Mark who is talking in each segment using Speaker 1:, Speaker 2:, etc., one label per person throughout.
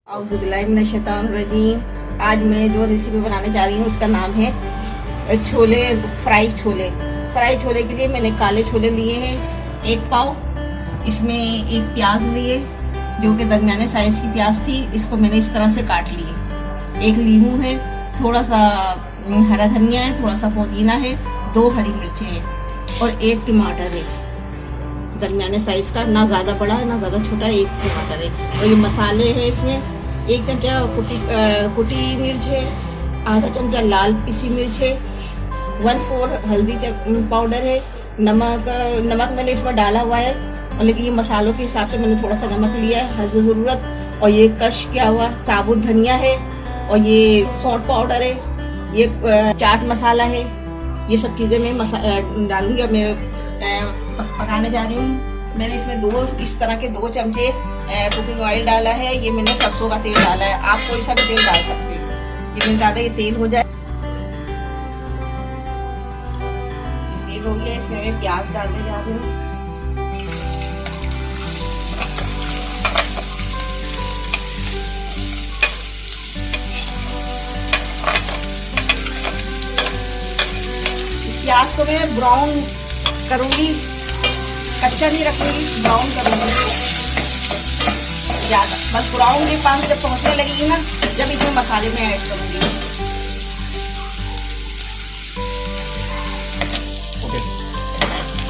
Speaker 1: औज़ुबिल्लाहिमिनश्शैतानिर्रजीम। आज मैं जो रेसिपी बनाने जा रही हूँ उसका नाम है छोले, फ्राई छोले। फ्राई छोले के लिए मैंने काले छोले लिए हैं 1 पाव। इसमें एक प्याज लिए जो कि दरमियाने साइज की प्याज थी, इसको मैंने इस तरह से काट लिए। 1 नींबू है, थोड़ा सा हरा धनिया है, थोड़ा सा पुदीना है, 2 हरी मिर्चें हैं और 1 टमाटर है दरमियाने साइज का, ना ज़्यादा बड़ा है ना ज़्यादा छोटा, 1 टमाटर है। और ये मसाले हैं इसमें 1 चमचा कुटी मिर्च है, आधा चमचा लाल पिसी मिर्च है, 1/4 हल्दी पाउडर है, नमक मैंने इसमें डाला हुआ है, और लेकिन ये मसालों के हिसाब से मैंने थोड़ा सा नमक लिया है हस्ब ज़रूरत। और ये क्रश किया हुआ साबुत धनिया है, और ये सौंठ पाउडर है, ये चाट मसाला है। ये सब चीज़ें मैं डालूंगी। अब मैं पकाने जा रही हूँ। मैंने इसमें 2 इस तरह के 2 चमचे कुकिंग ऑयल डाला है। ये मैंने सरसों का तेल डाला है, आप कोई सा भी तेल डाल सकते हैं। ये मैंने डाला, ये तेल हो जाए, तेल हो गया, इसमें मैं प्याज डालने जा रही हूँ। प्याज को मैं ब्राउन करूंगी, कच्चा नहीं रखूंगी, ब्राउन करूंगी ज्यादा, बस ब्राउन के पास जब पहुंचने लगेगी ना, जब इसमें मसाले में ऐड करूंगी।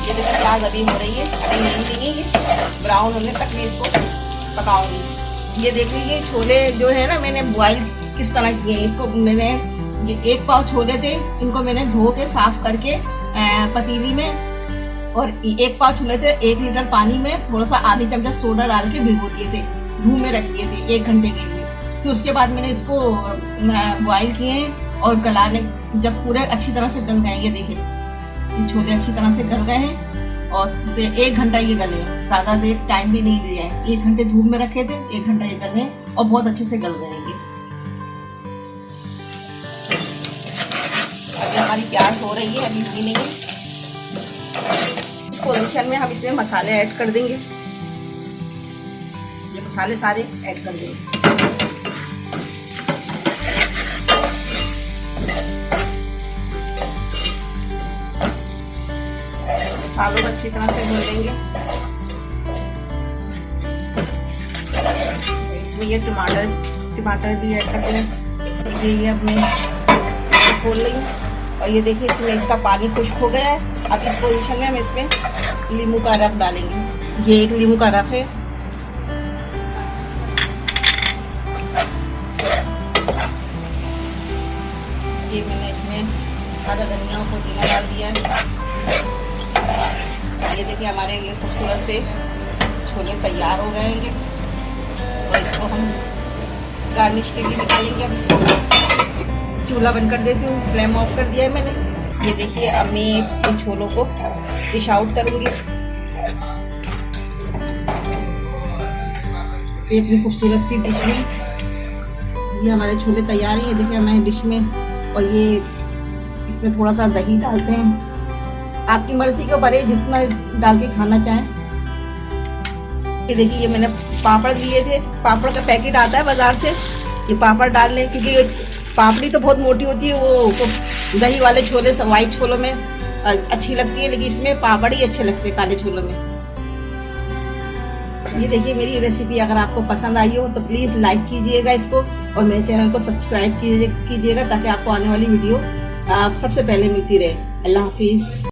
Speaker 1: ये देखिए प्याज अभी हो रही है, अभी नहीं देंगे, ये ब्राउन होने तक मैं इसको पकाऊंगी। ये देख लीजिए छोले जो है ना, मैंने बॉईल किस तरह किए। इसको मैंने ये 1 पाव छोले थे, इनको मैंने धो के साफ करके पतीली में, और 1 पाव छोले थे 1 लीटर पानी में थोड़ा सा आधी चमचा सोडा डाल के भिगो दिए थे, धूप में रख दिए थे 1 घंटे के लिए। फिर उसके बाद मैंने इसको बॉईल किए और गलाने, जब पूरे अच्छी तरह से गल गए, ये देखिए ये छोले अच्छी तरह से गल गए हैं, और 1 घंटा ये गले हैं, ज़्यादा देर टाइम भी नहीं दिया है। 1 घंटे धूप में रखे थे, 1 घंटा ये गले और बहुत अच्छे से गल गए हैं। अभी हमारी प्याज हो रही है, अभी हुई नहीं है। इस पोजीशन में हम इसमें मसाले ऐड कर देंगे। ये मसाले सारे ऐड कर देंगे। मसालों को अच्छी तरह से भून लेंगे। इसमें ये टमाटर भी ऐड कर देंगे। ये अब मैं खोल लेंगे, और ये देखिए इसमें इसका पानी खुश्क हो गया है। अब इस पोजीशन में हम इसमें नींबू का रस डालेंगे। ये 1 नींबू का रस है। ये मैंने इसमें हरा धनिया और पुदीना डाल दिया है। ये देखिए हमारे ये खूबसूरत से छोले तैयार हो गए हैं, और इसको हम गार्निश के लिए निकालेंगे। अब इसको चूल्हा बंद कर देती हूँ, फ्लेम ऑफ कर दिया है मैंने। ये देखिए अब मैं इन छोलों को डिश आउट करूँगी। ये अपनी खूबसूरत सी डिश में ये हमारे छोले तैयार हैं। ये देखिए हमारे डिश में, और ये इसमें थोड़ा सा दही डालते हैं, आपकी मर्जी के ऊपर है जितना डाल के खाना चाहें। ये देखिए ये मैंने पापड़ लिए थे, पापड़ का पैकेट आता है बाजार से, ये पापड़ डाल लें, क्योंकि पापड़ी तो बहुत मोटी होती है, वो दही वाले छोले वाइट छोलों में अच्छी लगती है, लेकिन इसमें पापड़ ही अच्छे लगते हैं काले छोलों में। ये देखिए मेरी रेसिपी अगर आपको पसंद आई हो तो प्लीज़ लाइक कीजिएगा इसको, और मेरे चैनल को सब्सक्राइब कीजिएगा, ताकि आपको आने वाली वीडियो सबसे पहले मिलती रहे। अल्लाह हाफिज़।